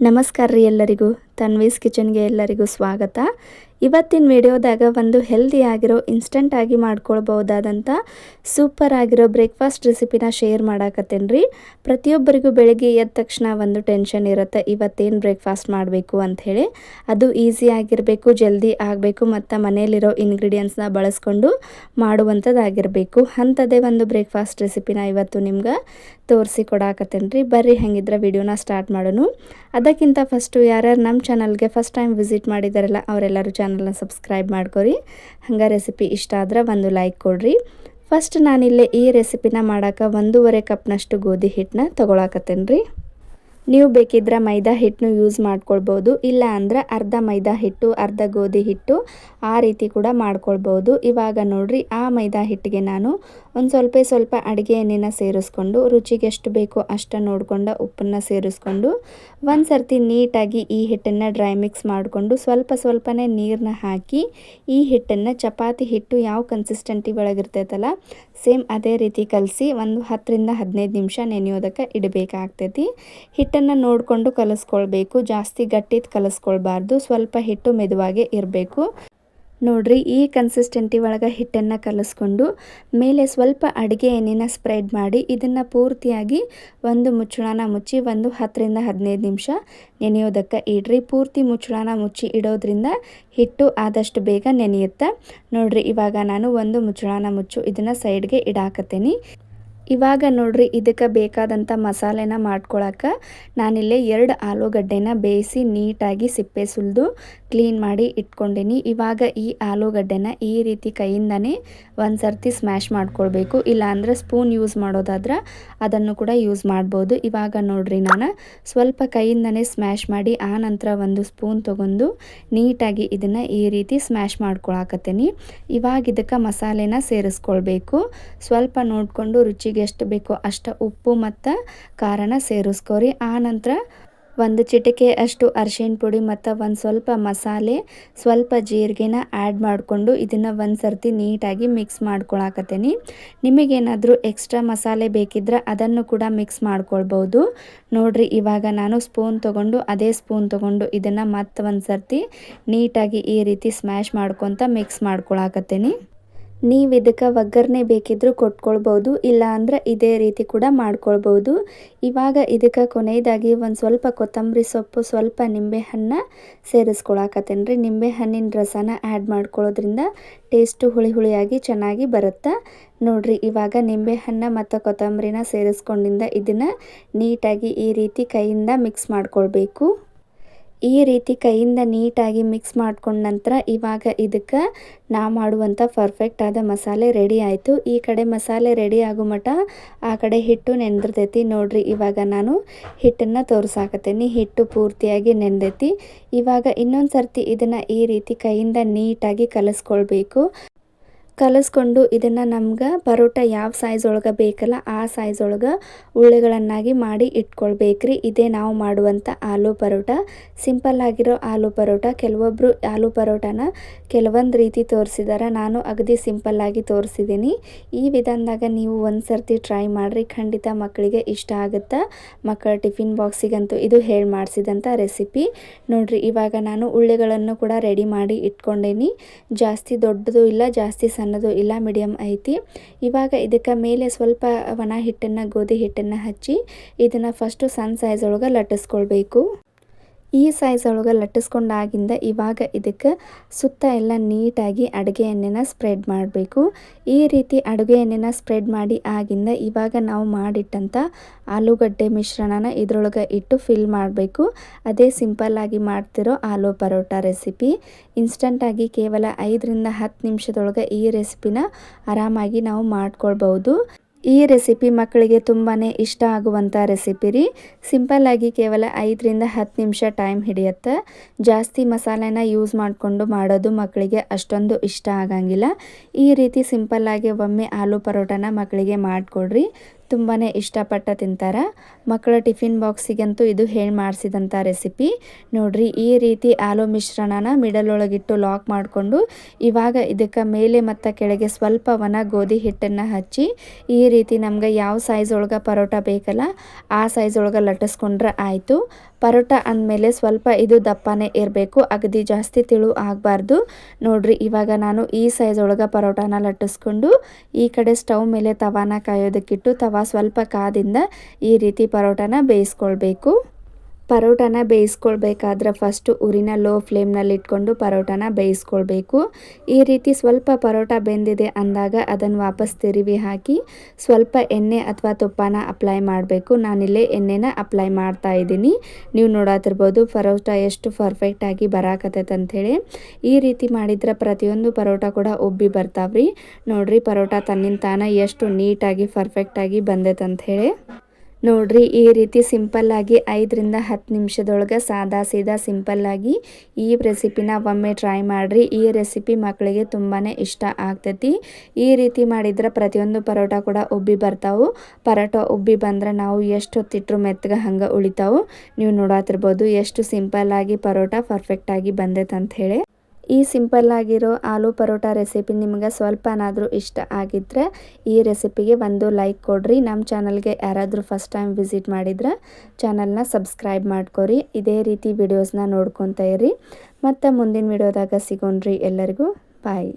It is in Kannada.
ನಮಸ್ಕಾರ ರೀ ಎಲ್ಲರಿಗೂ. ತನ್ವೀಸ್ ಕಿಚನ್ಗೆ ಎಲ್ಲರಿಗೂ ಸ್ವಾಗತ. ಇವತ್ತಿನ ವಿಡಿಯೋದಾಗ ಒಂದು ಹೆಲ್ದಿ ಆಗಿರೋ ಇನ್ಸ್ಟಂಟ್ ಆಗಿ ಮಾಡ್ಕೊಳ್ಬಹುದಾದಂಥ ಸೂಪರ್ ಆಗಿರೋ ಬ್ರೇಕ್ಫಾಸ್ಟ್ ರೆಸಿಪಿನ ಶೇರ್ ಮಾಡಾಕತ್ತೇನೆ ರೀ. ಪ್ರತಿಯೊಬ್ಬರಿಗೂ ಬೆಳಗ್ಗೆ ಎದ್ದ ತಕ್ಷಣ ಒಂದು ಟೆನ್ಷನ್ ಇರುತ್ತೆ, ಇವತ್ತೇನು ಬ್ರೇಕ್ಫಾಸ್ಟ್ ಮಾಡಬೇಕು ಅಂಥೇಳಿ. ಅದು ಈಸಿ ಆಗಿರಬೇಕು, ಜಲ್ದಿ ಆಗಬೇಕು ಮತ್ತು ಮನೆಯಲ್ಲಿರೋ ಇಂಗ್ರೀಡಿಯೆಂಟ್ಸ್ನ ಬಳಸ್ಕೊಂಡು ಮಾಡುವಂಥದ್ದಾಗಿರಬೇಕು. ಅಂಥದ್ದೇ ಒಂದು ಬ್ರೇಕ್ಫಾಸ್ಟ್ ರೆಸಿಪಿನ ಇವತ್ತು ನಿಮ್ಗೆ ತೋರಿಸಿ ಕೊಡಾಕತ್ತೇನೆ ರೀ. ಬರ್ರಿ ಹಾಗಿದ್ರೆ ವಿಡಿಯೋನ ಸ್ಟಾರ್ಟ್ ಮಾಡೋಣ. ಅದಕ್ಕಿಂತ ಫಸ್ಟು ಯಾರ್ಯಾರು ನಮ್ಮ ಚಾನಲ್ಗೆ ಫಸ್ಟ್ ಟೈಮ್ ವಿಸಿಟ್ ಮಾಡಿದಾರಲ್ಲ ಅವರೆಲ್ಲರೂ ಚಾನಲ್ನ ಸಬ್ಸ್ಕ್ರೈಬ್ ಮಾಡ್ಕೊರಿ. ಹಂಗೆ ರೆಸಿಪಿ ಇಷ್ಟ ಆದ್ರೆ ಒಂದು ಲೈಕ್ ಕೊಡ್ರಿ. ಫಸ್ಟ್ ನಾನಿಲ್ಲೇ ಈ ರೆಸಿಪಿನ ಮಾಡೋಕೆ 1.5 ಕಪ್ನಷ್ಟು ಗೋಧಿ ಹಿಟ್ಟನ್ನ ತೊಗೊಳಕತ್ತೇನೆ ರೀ. ನೀವು ಬೇಕಿದ್ರೆ ಮೈದಾ ಹಿಟ್ಟನ್ನು ಯೂಸ್ ಮಾಡ್ಕೊಳ್ಬೋದು, ಇಲ್ಲ ಅಂದ್ರೆ ಅರ್ಧ ಮೈದಾ ಹಿಟ್ಟು ಅರ್ಧ ಗೋಧಿ ಹಿಟ್ಟು ಆ ರೀತಿ ಕೂಡ ಮಾಡ್ಕೊಳ್ಬೋದು. ಇವಾಗ ನೋಡ್ರಿ, ಆ ಮೈದಾ ಹಿಟ್ಟಿಗೆ ನಾನು ಒಂದು ಸ್ವಲ್ಪ ಅಡುಗೆ ಎಣ್ಣೆನ ಸೇರಿಸ್ಕೊಂಡು ರುಚಿಗೆ ಎಷ್ಟು ಬೇಕೋ ಅಷ್ಟು ನೋಡಿಕೊಂಡು ಉಪ್ಪನ್ನು ಸೇರಿಸ್ಕೊಂಡು ಒಂದು ಸರ್ತಿ ನೀಟಾಗಿ ಈ ಹಿಟ್ಟನ್ನು ಡ್ರೈ ಮಿಕ್ಸ್ ಮಾಡಿಕೊಂಡು ಸ್ವಲ್ಪನೇ ನೀರನ್ನ ಹಾಕಿ ಈ ಹಿಟ್ಟನ್ನು ಚಪಾತಿ ಹಿಟ್ಟು ಯಾವ ಕನ್ಸಿಸ್ಟೆಂಟಿ ಒಳಗಿರ್ತೈತಲ್ಲ ಸೇಮ್ ಅದೇ ರೀತಿ ಕಲಸಿ ಒಂದು 10ರಿಂದ 15 ನಿಮಿಷ ನೆನೆಯೋದಕ್ಕೆ ಇಡಬೇಕಾಗ್ತೈತಿ. ಹಿಟ್ಟನ್ನು ನೋಡಿಕೊಂಡು ಕಲಿಸ್ಕೊಳ್ಬೇಕು, ಜಾಸ್ತಿ ಗಟ್ಟಿದು ಕಲಿಸ್ಕೊಳ್ಬಾರ್ದು, ಸ್ವಲ್ಪ ಹಿಟ್ಟು ಮೆದುವಾಗೆ ಇರಬೇಕು. ನೋಡ್ರಿ, ಈ ಕನ್ಸಿಸ್ಟೆಂಟಿ ಒಳಗೆ ಹಿಟ್ಟನ್ನು ಕಲಿಸ್ಕೊಂಡು ಮೇಲೆ ಸ್ವಲ್ಪ ಅಡುಗೆ ಎಣ್ಣೆನ ಸ್ಪ್ರೆಡ್ ಮಾಡಿ ಇದನ್ನು ಪೂರ್ತಿಯಾಗಿ ಒಂದು ಮುಚ್ಚಳನ ಮುಚ್ಚಿ ಒಂದು 10ರಿಂದ 15 ನಿಮಿಷ ನೆನೆಯೋದಕ್ಕೆ ಇಡ್ರಿ. ಪೂರ್ತಿ ಮುಚ್ಚಳನ ಮುಚ್ಚಿ ಇಡೋದ್ರಿಂದ ಹಿಟ್ಟು ಆದಷ್ಟು ಬೇಗ ನೆನೆಯುತ್ತೆ. ನೋಡ್ರಿ, ಇವಾಗ ನಾನು ಒಂದು ಮುಚ್ಚಳನ ಮುಚ್ಚು ಇದನ್ನು ಸೈಡ್ಗೆ ಇಡಾಕತ್ತೇನೆ. ಇವಾಗ ನೋಡ್ರಿ, ಇದಕ್ಕೆ ಬೇಕಾದಂಥ ಮಸಾಲೆನ ಮಾಡ್ಕೊಳಕ್ಕೆ ನಾನಿಲ್ಲೇ 2 ಆಲೂಗಡ್ಡೆನ ಬೇಯಿಸಿ ನೀಟಾಗಿ ಸಿಪ್ಪೆ ಸುಲಿದು ಕ್ಲೀನ್ ಮಾಡಿ ಇಟ್ಕೊಂಡೀನಿ. ಇವಾಗ ಈ ಆಲೂಗಡ್ಡೆನ ಈ ರೀತಿ ಕೈಯಿಂದನೇ ಒಂದು ಸರ್ತಿ ಸ್ಮ್ಯಾಶ್ ಮಾಡ್ಕೊಳ್ಬೇಕು, ಇಲ್ಲಾಂದ್ರೆ ಸ್ಪೂನ್ ಯೂಸ್ ಮಾಡೋದಾದ್ರೆ ಅದನ್ನು ಕೂಡ ಯೂಸ್ ಮಾಡ್ಬೋದು. ಇವಾಗ ನೋಡ್ರಿ, ನಾನು ಸ್ವಲ್ಪ ಕೈಯಿಂದನೇ ಸ್ಮ್ಯಾಶ್ ಮಾಡಿ ಆ ನಂತರ ಒಂದು ಸ್ಪೂನ್ ತೊಗೊಂಡು ನೀಟಾಗಿ ಇದನ್ನು ಈ ರೀತಿ ಸ್ಮ್ಯಾಶ್ ಮಾಡ್ಕೊಳಕತ್ತೀನಿ. ಇವಾಗ ಇದಕ್ಕೆ ಮಸಾಲೆನ ಸೇರಿಸ್ಕೊಳ್ಬೇಕು. ಸ್ವಲ್ಪ ನೋಡಿಕೊಂಡು ರುಚಿಗೆ ಎಷ್ಟು ಬೇಕೋ ಅಷ್ಟು ಉಪ್ಪು ಮತ್ತು ಖಾರನ ಸೇರಿಸ್ಕೊರಿ. ಆ ನಂತರ ಒಂದು ಚಿಟಿಕೆ ಅಷ್ಟು ಅರಿಶಿಣ ಪುಡಿ ಮತ್ತು ಒಂದು ಸ್ವಲ್ಪ ಮಸಾಲೆ, ಸ್ವಲ್ಪ ಜೀರಿಗೆನ ಆ್ಯಡ್ ಮಾಡಿಕೊಂಡು ಇದನ್ನು ಒಂದು ಸರ್ತಿ ನೀಟಾಗಿ ಮಿಕ್ಸ್ ಮಾಡ್ಕೊಳಕತ್ತೀನಿ. ನಿಮಗೇನಾದರೂ ಎಕ್ಸ್ಟ್ರಾ ಮಸಾಲೆ ಬೇಕಿದ್ರೆ ಅದನ್ನು ಕೂಡ ಮಿಕ್ಸ್ ಮಾಡ್ಕೊಳ್ಬೋದು. ನೋಡ್ರಿ, ಇವಾಗ ನಾನು ಸ್ಪೂನ್ ತೊಗೊಂಡು ಅದೇ ಸ್ಪೂನ್ ತೊಗೊಂಡು ಇದನ್ನು ಮತ್ತೆ ಒಂದು ಸರ್ತಿ ನೀಟಾಗಿ ಈ ರೀತಿ ಸ್ಮ್ಯಾಶ್ ಮಾಡ್ಕೊತ ಮಿಕ್ಸ್ ಮಾಡ್ಕೊಳಕತ್ತೀನಿ. ನೀವು ಇದಕ್ಕೆ ಒಗ್ಗರಣೆ ಬೇಕಿದ್ರೂ ಕೊಟ್ಕೊಳ್ಬೋದು, ಇಲ್ಲ ಅಂದ್ರೆ ಇದೇ ರೀತಿ ಕೂಡ ಮಾಡ್ಕೊಳ್ಬೋದು. ಇವಾಗ ಇದಕ್ಕೆ ಕೊನೆಯದಾಗಿ ಒಂದು ಸ್ವಲ್ಪ ಕೊತ್ತಂಬರಿ ಸೊಪ್ಪು, ಸ್ವಲ್ಪ ನಿಂಬೆಹಣ್ಣು ಸೇರಿಸ್ಕೊಳಕತ್ತೇನೆ ರೀ. ನಿಂಬೆಹಣ್ಣಿನ ರಸನ ಆ್ಯಡ್ ಮಾಡ್ಕೊಳ್ಳೋದ್ರಿಂದ ಟೇಸ್ಟು ಹುಳಿಯಾಗಿ ಚೆನ್ನಾಗಿ ಬರುತ್ತೆ. ನೋಡ್ರಿ, ಇವಾಗ ನಿಂಬೆಹಣ್ಣು ಮತ್ತು ಕೊತ್ತಂಬರಿನ ಸೇರಿಸ್ಕೊಂಡಿಂದ ಇದನ್ನು ನೀಟಾಗಿ ಈ ರೀತಿ ಕೈಯಿಂದ ಮಿಕ್ಸ್ ಮಾಡ್ಕೊಳ್ಬೇಕು. ಈ ರೀತಿ ಕೈಯಿಂದ ನೀಟಾಗಿ ಮಿಕ್ಸ್ ಮಾಡ್ಕೊಂಡ ನಂತರ ಇವಾಗ ಇದಕ್ಕೆ ನಾ ಮಾಡುವಂಥ ಪರ್ಫೆಕ್ಟ್ ಆದ ಮಸಾಲೆ ರೆಡಿ ಆಯಿತು. ಈ ಕಡೆ ಮಸಾಲೆ ರೆಡಿ ಆಗೋ ಮಟ್ಟ ಆ ಕಡೆ ಹಿಟ್ಟು ನೆಂದಿರ್ತೈತಿ. ನೋಡ್ರಿ, ಇವಾಗ ನಾನು ಹಿಟ್ಟನ್ನು ತೋರಿಸಾಕತ್ತೇನೆ. ಹಿಟ್ಟು ಪೂರ್ತಿಯಾಗಿ ನೆಂದೈತಿ. ಇವಾಗ ಇನ್ನೊಂದು ಸರ್ತಿ ಇದನ್ನು ಈ ರೀತಿ ಕೈಯಿಂದ ನೀಟಾಗಿ ಕಲಿಸ್ಕೊಳ್ಬೇಕು. ಕಲಿಸ್ಕೊಂಡು ಇದನ್ನು ನಮ್ಗೆ ಪರೋಟ ಯಾವ ಸೈಜ್ ಒಳಗೆ ಬೇಕಲ್ಲ ಆ ಸೈಜ್ ಒಳಗೆ ಉಳ್ಳೆಗಳನ್ನಾಗಿ ಮಾಡಿ ಇಟ್ಕೊಳ್ಬೇಕ್ರಿ. ಇದೇ ನಾವು ಮಾಡುವಂಥ ಆಲೂ ಪರೋಟ. ಸಿಂಪಲ್ ಆಗಿರೋ ಆಲೂ ಪರೋಟ. ಕೆಲವೊಬ್ಬರು ಆಲೂ ಪರೋಟನ ಕೆಲವೊಂದು ರೀತಿ ತೋರಿಸಿದ್ದಾರೆ, ನಾನು ಅಗದಿ ಸಿಂಪಲ್ಲಾಗಿ ತೋರಿಸಿದ್ದೀನಿ. ಈ ವಿಧಾನದಾಗ ನೀವು ಒಂದು ಸರ್ತಿ ಟ್ರೈ ಮಾಡಿರಿ, ಖಂಡಿತ ಮಕ್ಕಳಿಗೆ ಇಷ್ಟ ಆಗುತ್ತೆ. ಮಕ್ಕಳ ಟಿಫಿನ್ ಬಾಕ್ಸಿಗಂತೂ ಇದು ಹೇಳಿ ಮಾಡಿಸಿದಂಥ ರೆಸಿಪಿ. ನೋಡ್ರಿ, ಇವಾಗ ನಾನು ಉಳ್ಳೆಗಳನ್ನು ಕೂಡ ರೆಡಿ ಮಾಡಿ ಇಟ್ಕೊಂಡೇನಿ. ಜಾಸ್ತಿ ದೊಡ್ಡದು ಇಲ್ಲ, ಜಾಸ್ತಿ ಸಣ್ಣದು ಇಲ್ಲ, ಮೀಡಿಯಮ್ ಐತಿ. ಇವಾಗ ಇದಕ್ಕೆ ಮೇಲೆ ಸ್ವಲ್ಪ ಒಣ ಹಿಟ್ಟನ್ನು, ಗೋಧಿ ಹಿಟ್ಟನ್ನು ಹಚ್ಚಿ ಇದನ್ನು ಫಸ್ಟು ಸಣ್ಣ ಸೈಜ್ ಒಳಗೆ ಲಟ್ಟಿಸ್ಕೊಳ್ಬೇಕು. ಈ ಸೈಜ್ ಒಳಗೆ ಲಟ್ಟಿಸ್ಕೊಂಡಾಗಿಂದ ಇವಾಗ ಇದಕ್ಕೆ ಸುತ್ತ ಎಲ್ಲ ನೀಟಾಗಿ ಅಡುಗೆ ಎಣ್ಣೆನ ಸ್ಪ್ರೆಡ್ ಮಾಡಬೇಕು. ಈ ರೀತಿ ಅಡುಗೆ ಎಣ್ಣೆನ ಸ್ಪ್ರೆಡ್ ಮಾಡಿ ಆಗಿಂದ ಇವಾಗ ನಾವು ಮಾಡಿಟ್ಟಂಥ ಆಲೂಗಡ್ಡೆ ಮಿಶ್ರಣನ ಇದರೊಳಗೆ ಇಟ್ಟು ಫಿಲ್ ಮಾಡಬೇಕು. ಅದೇ ಸಿಂಪಲ್ಲಾಗಿ ಮಾಡ್ತಿರೋ ಆಲೂ ಪರೋಟ ರೆಸಿಪಿ. ಇನ್ಸ್ಟಂಟಾಗಿ ಕೇವಲ 5ರಿಂದ 10 ನಿಮಿಷದೊಳಗೆ ಈ ರೆಸಿಪಿನ ಆರಾಮಾಗಿ ನಾವು ಮಾಡ್ಕೊಳ್ಬೋದು. ಈ ರೆಸಿಪಿ ಮಕ್ಕಳಿಗೆ ತುಂಬಾ ಇಷ್ಟ ಆಗುವಂಥ ರೆಸಿಪಿ ರೀ. ಸಿಂಪಲ್ಲಾಗಿ ಕೇವಲ 5ರಿಂದ 10 ನಿಮಿಷ ಟೈಮ್ ಹಿಡಿಯುತ್ತೆ. ಜಾಸ್ತಿ ಮಸಾಲೆನ ಯೂಸ್ ಮಾಡಿಕೊಂಡು ಮಾಡೋದು ಮಕ್ಕಳಿಗೆ ಅಷ್ಟೊಂದು ಇಷ್ಟ ಆಗಂಗಿಲ್ಲ. ಈ ರೀತಿ ಸಿಂಪಲ್ಲಾಗಿ ಒಮ್ಮೆ ಆಲೂ ಪರೋಟನ ಮಕ್ಕಳಿಗೆ ಮಾಡಿಕೊಡ್ರಿ, ತುಂಬಾ ಇಷ್ಟಪಟ್ಟು ತಿಂತಾರೆ. ಮಕ್ಕಳ ಟಿಫಿನ್ ಬಾಕ್ಸಿಗಂತೂ ಇದು ಹೇಳಿ ಮಾಡಿಸಿದಂಥ ರೆಸಿಪಿ. ನೋಡ್ರಿ, ಈ ರೀತಿ ಆಲೂ ಮಿಶ್ರಣನ ಮಿಡಲ್ ಒಳಗಿಟ್ಟು ಲಾಕ್ ಮಾಡಿಕೊಂಡು ಇವಾಗ ಇದಕ್ಕೆ ಮೇಲೆ ಮತ್ತು ಕೆಳಗೆ ಸ್ವಲ್ಪ ಒಣ ಗೋಧಿ ಹಿಟ್ಟನ್ನು ಹಚ್ಚಿ ಈ ರೀತಿ ನಮ್ಗೆ ಯಾವ ಸೈಜ್ ಒಳಗೆ ಪರೋಟ ಬೇಕಲ್ಲ ಆ ಸೈಜ್ ಒಳಗೆ ಲಟ್ಟಿಸ್ಕೊಂಡ್ರೆ ಆಯಿತು. ಪರೋಟ ಅಂದಮೇಲೆ ಸ್ವಲ್ಪ ಇದು ದಪ್ಪನೇ ಇರಬೇಕು, ಅಗದಿ ಜಾಸ್ತಿ ತಿಳು ಆಗಬಾರ್ದು. ನೋಡ್ರಿ ಇವಾಗ ನಾನು ಈ ಸೈಜ್ ಒಳಗೆ ಪರೋಟಾನ ಲಟ್ಟಿಸ್ಕೊಂಡು ಈ ಕಡೆ ಸ್ಟವ್ ಮೇಲೆ ತವಾನ ಕಾಯೋದಕ್ಕಿಟ್ಟು ತವಾ ಸ್ವಲ್ಪ ಕಾದಿಂದ ಈ ರೀತಿ ಪರೋಟಾನ ಬೇಯಿಸ್ಕೊಳ್ಬೇಕು. ಪರೋಟಾನ ಬೇಯಿಸ್ಕೊಳ್ಬೇಕಾದ್ರೆ ಫಸ್ಟು ಉರಿನ ಲೋ ಫ್ಲೇಮ್ನಲ್ಲಿ ಇಟ್ಕೊಂಡು ಪರೋಟಾನ ಬೇಯಿಸ್ಕೊಳ್ಬೇಕು. ಈ ರೀತಿ ಸ್ವಲ್ಪ ಪರೋಟ ಬೆಂದಿದೆ ಅಂದಾಗ ಅದನ್ನು ವಾಪಸ್ ತಿರುವಿ ಹಾಕಿ ಸ್ವಲ್ಪ ಎಣ್ಣೆ ಅಥವಾ ತುಪ್ಪನ ಅಪ್ಲೈ ಮಾಡಬೇಕು. ನಾನಿಲ್ಲೇ ಎಣ್ಣೆನ ಅಪ್ಲೈ ಮಾಡ್ತಾ ಇದ್ದೀನಿ. ನೀವು ನೋಡತ್ತಿರ್ಬೋದು ಪರೋಟ ಎಷ್ಟು ಪರ್ಫೆಕ್ಟಾಗಿ ಬರಾಕತ್ತೈತೆ ಅಂಥೇಳಿ. ಈ ರೀತಿ ಮಾಡಿದ್ರೆ ಪ್ರತಿಯೊಂದು ಪರೋಟ ಕೂಡ ಉಬ್ಬಿ ಬರ್ತಾವ್ರಿ. ನೋಡ್ರಿ ಪರೋಟ ತನ್ನಿಂದ ತಾನ ಎಷ್ಟು ನೀಟಾಗಿ ಪರ್ಫೆಕ್ಟಾಗಿ ಬಂದೈತೆ ಅಂಥೇಳಿ. ನೋಡ್ರಿ ಈ ರೀತಿ ಸಿಂಪಲ್ಲಾಗಿ 5ರಿಂದ 10 ನಿಮಿಷದೊಳಗೆ ಸಾದಾ ಸೀದಾ ಸಿಂಪಲ್ಲಾಗಿ ಈ ರೆಸಿಪಿನ ಒಮ್ಮೆ ಟ್ರೈ ಮಾಡಿರಿ. ಈ ರೆಸಿಪಿ ಮಕ್ಕಳಿಗೆ ತುಂಬಾ ಇಷ್ಟ ಆಗ್ತೈತಿ. ಈ ರೀತಿ ಮಾಡಿದ್ರೆ ಪ್ರತಿಯೊಂದು ಪರೋಟ ಕೂಡ ಉಬ್ಬಿ ಬರ್ತಾವೆ. ಪರೋಟ ಉಬ್ಬಿ ಬಂದ್ರೆ ನಾವು ಎಷ್ಟು ಹೊತ್ತಿಟ್ರು ಮೆತ್ತಗೆ ಹಂಗೆ ಉಳಿತಾವೆ. ನೀವು ನೋಡತ್ತಿರ್ಬೋದು ಎಷ್ಟು ಸಿಂಪಲ್ಲಾಗಿ ಪರೋಟ ಪರ್ಫೆಕ್ಟಾಗಿ ಬಂದೈತೆ ಅಂಥೇಳಿ. ಈ ಸಿಂಪಲ್ ಆಗಿರೋ ಆಲೂ ಪರೋಟ ರೆಸಿಪಿ ನಿಮಗೆ ಸ್ವಲ್ಪನಾದರೂ ಇಷ್ಟ ಆಗಿದ್ರೆ ಈ ರೆಸಿಪಿಗೆ ಒಂದು ಲೈಕ್ ಕೊಡ್ರಿ. ನಮ್ಮ ಚಾನಲ್ಗೆ ಯಾರಾದರೂ ಫಸ್ಟ್ ಟೈಮ್ ವಿಸಿಟ್ ಮಾಡಿದ್ರೆ ಚಾನಲ್ನ ಸಬ್ಸ್ಕ್ರೈಬ್ ಮಾಡ್ಕೊರಿ. ಇದೇ ರೀತಿ ವಿಡಿಯೋಸ್ನ ನೋಡ್ಕೊತಾ ಇರಿ. ಮತ್ತು ಮುಂದಿನ ವಿಡಿಯೋದಾಗ ಸಿಗೋಣ್ರಿ. ಎಲ್ಲರಿಗೂ ಬಾಯ್.